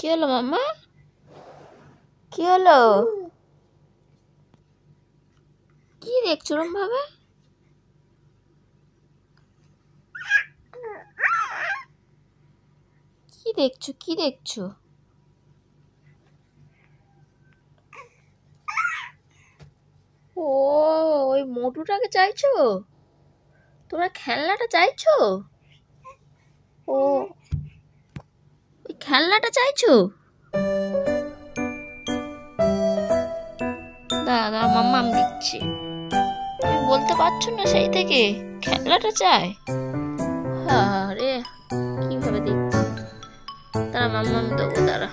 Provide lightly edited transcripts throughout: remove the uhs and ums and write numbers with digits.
কি হলো মাম্মা? কি হলো? কি দেখছো ওরম ভাবে? কি দেখছো? কি দেখছো? ও, ওই মোটুটাকে চাইছো? তোমরা খেলনাটা চাইছো? ও, ওই খেলনাটা চাইছো? দাঁড়া দাঁড়া মাম্মা, আমি দিচ্ছি। তুমি বলতে পারছো না সেই থেকে খেলনাটা চাই? আরে কিভাবে দিচ্ছি, দাঁড়া মাম্মা, আমি দেবো, দাঁড়া।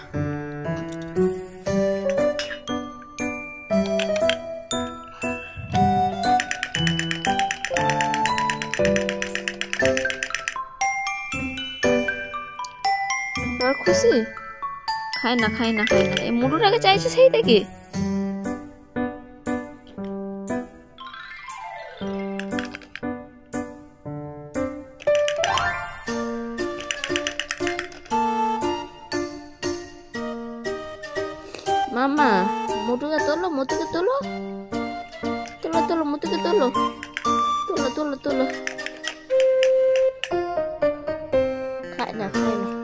এবার খুশি? খায় না, খায় না, খায় না, এই মুড়ুটাকে চাইছে সেই থেকে। মামা, মোটুকে তোলো, মোটুকে তোলো, তোলো তোলো, মোটুকে তোলো, তোলো তোলো তোলো। খায় না, খায় না।